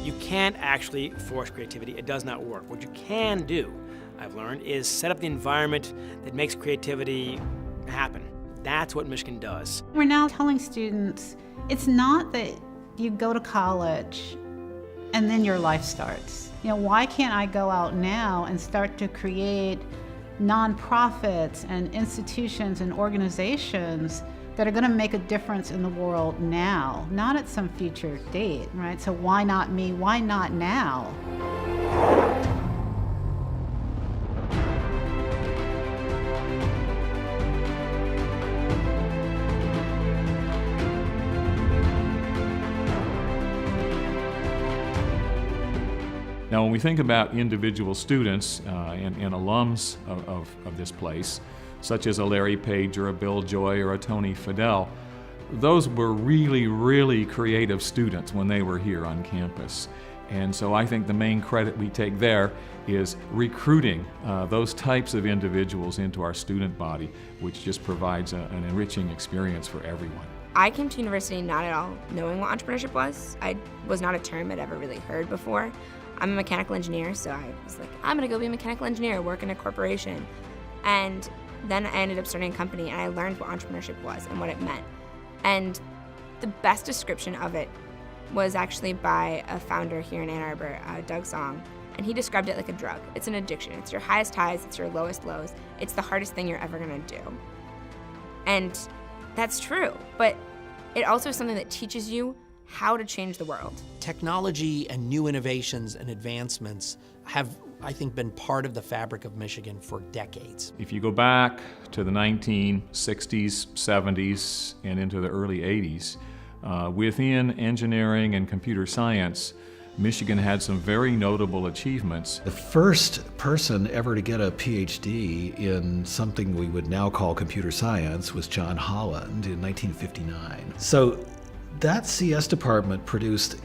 You can't actually force creativity. It does not work. What you can do, I've learned, is set up the environment that makes creativity happen. That's what Michigan does. We're now telling students, it's not that you go to college and then your life starts. Why can't I go out now and start to create nonprofits and institutions and organizations that are going to make a difference in the world now, not at some future date, right? So why not me? Why not now? Now, when we think about individual students and alums of this place, such as a Larry Page or a Bill Joy or a Tony Fadell, those were really, really creative students when they were here on campus. And so I think the main credit we take there is recruiting those types of individuals into our student body, which just provides an enriching experience for everyone. I came to university not at all knowing what entrepreneurship was. It was not a term I'd ever really heard before. I'm a mechanical engineer, so I was like, I'm gonna go be a mechanical engineer, work in a corporation. And then I ended up starting a company and I learned what entrepreneurship was and what it meant. And the best description of it was actually by a founder here in Ann Arbor, Doug Song, and he described it like a drug. It's an addiction. It's your highest highs, it's your lowest lows. It's the hardest thing you're ever gonna do. And that's true, but it also is something that teaches you how to change the world. Technology and new innovations and advancements have, I think, been part of the fabric of Michigan for decades. If you go back to the 1960s, 70s, and into the early 80s, within engineering and computer science, Michigan had some very notable achievements. The first person ever to get a PhD in something we would now call computer science was John Holland in 1959. So that CS department produced,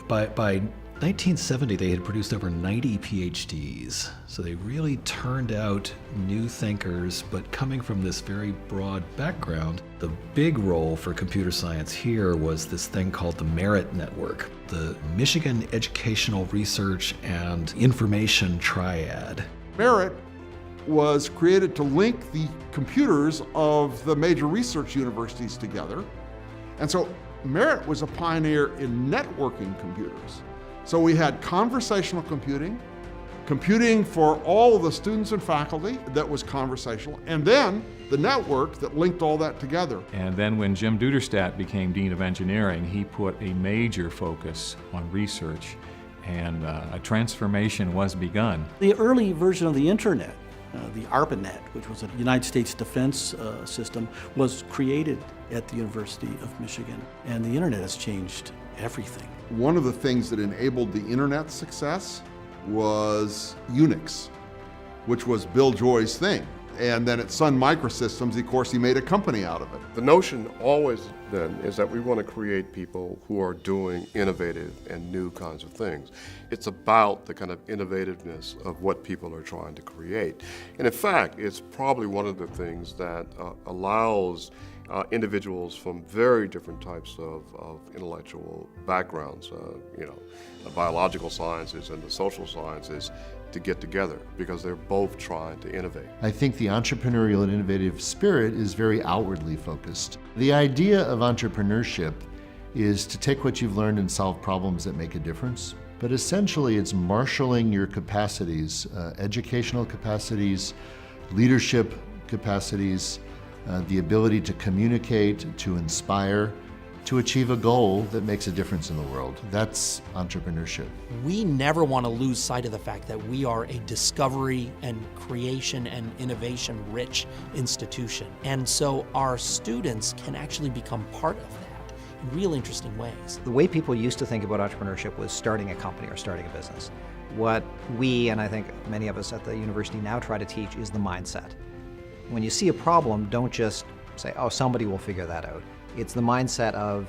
by 1970 they had produced over 90 PhDs. So they really turned out new thinkers, but coming from this very broad background. The big role for computer science here was this thing called the Merit Network, the Michigan Educational Research and Information Triad. Merit was created to link the computers of the major research universities together. And so Merit was a pioneer in networking computers. So we had conversational computing, computing for all of the students and faculty that was conversational, and then the network that linked all that together. And then when Jim Duderstadt became Dean of Engineering, he put a major focus on research, and a transformation was begun. The early version of the internet, the ARPANET, which was a United States defense system, was created at the University of Michigan. And the internet has changed everything. One of the things that enabled the internet's success was Unix, which was Bill Joy's thing. And then at Sun Microsystems, of course, he made a company out of it. The notion always then is that we want to create people who are doing innovative and new kinds of things. It's about the kind of innovativeness of what people are trying to create. And in fact, it's probably one of the things that allows individuals from very different types of intellectual backgrounds, the biological sciences and the social sciences, to get together because they're both trying to innovate. I think the entrepreneurial and innovative spirit is very outwardly focused. The idea of entrepreneurship is to take what you've learned and solve problems that make a difference. But essentially it's marshaling your capacities, educational capacities, leadership capacities, the ability to communicate, to inspire, to achieve a goal that makes a difference in the world. That's entrepreneurship. We never want to lose sight of the fact that we are a discovery and creation and innovation rich institution. And so our students can actually become part of that in real interesting ways. The way people used to think about entrepreneurship was starting a company or starting a business. What we, and I think many of us at the university now, try to teach is the mindset. When you see a problem, don't just say, oh, somebody will figure that out. It's the mindset of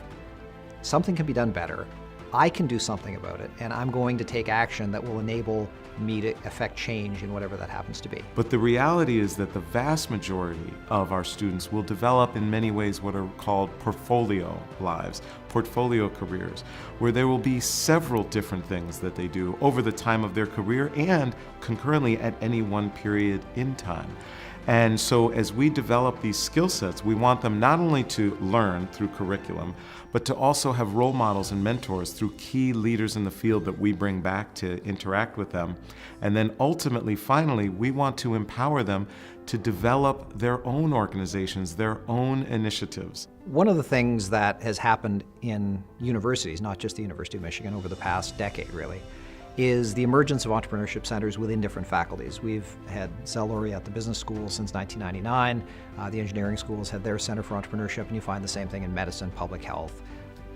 something can be done better. I can do something about it, and I'm going to take action that will enable me to affect change in whatever that happens to be. But the reality is that the vast majority of our students will develop in many ways what are called portfolio lives, portfolio careers, where there will be several different things that they do over the time of their career and concurrently at any one period in time. And so as we develop these skill sets, we want them not only to learn through curriculum, but to also have role models and mentors through key leaders in the field that we bring back to interact with them. And then ultimately, finally, we want to empower them to develop their own organizations, their own initiatives. One of the things that has happened in universities, not just the University of Michigan, over the past decade really, is the emergence of entrepreneurship centers within different faculties. We've had Zell Lurie at the business school since 1999. The engineering schools had their Center for Entrepreneurship, and you find the same thing in medicine, public health,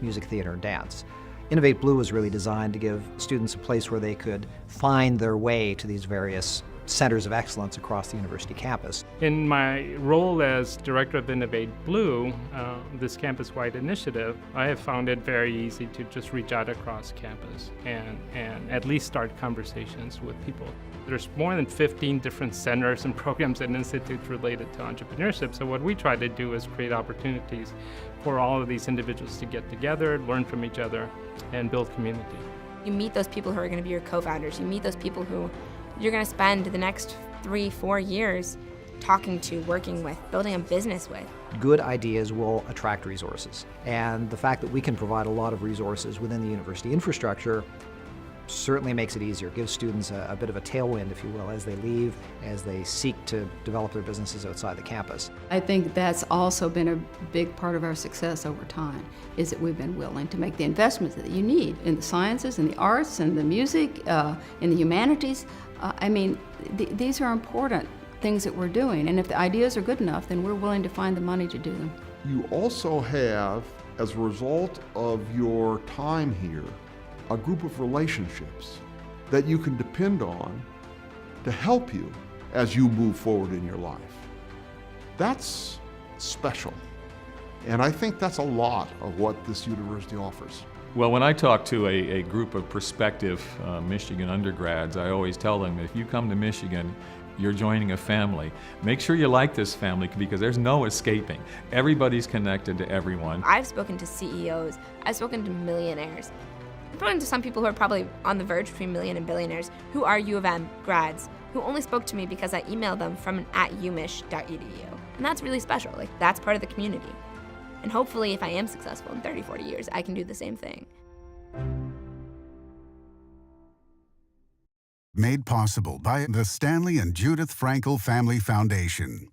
music, theater, and dance. Innovate Blue was really designed to give students a place where they could find their way to these various centers of excellence across the university campus. In my role as director of Innovate Blue, this campus-wide initiative, I have found it very easy to just reach out across campus and at least start conversations with people. There's more than 15 different centers and programs and institutes related to entrepreneurship, so what we try to do is create opportunities for all of these individuals to get together, learn from each other, and build community. You meet those people who are going to be your co-founders. You meet those people who you're going to spend the next 3-4 years talking to, working with, building a business with. Good ideas will attract resources. And the fact that we can provide a lot of resources within the university infrastructure certainly makes it easier, gives students a bit of a tailwind, if you will, as they leave, as they seek to develop their businesses outside the campus. I think that's also been a big part of our success over time, is that we've been willing to make the investments that you need in the sciences, in the arts, and the music, in the humanities. These are important things that we're doing, and if the ideas are good enough, then we're willing to find the money to do them. You also have, as a result of your time here, a group of relationships that you can depend on to help you as you move forward in your life. That's special. And I think that's a lot of what this university offers. Well, when I talk to a group of prospective Michigan undergrads, I always tell them, if you come to Michigan, you're joining a family. Make sure you like this family because there's no escaping. Everybody's connected to everyone. I've spoken to CEOs, I've spoken to millionaires. I've spoken to some people who are probably on the verge between million and billionaires who are U of M grads, who only spoke to me because I emailed them from an @umich.edu. And that's really special. That's part of the community. And hopefully, if I am successful in 30, 40 years, I can do the same thing. Made possible by the Stanley and Judith Frankel Family Foundation.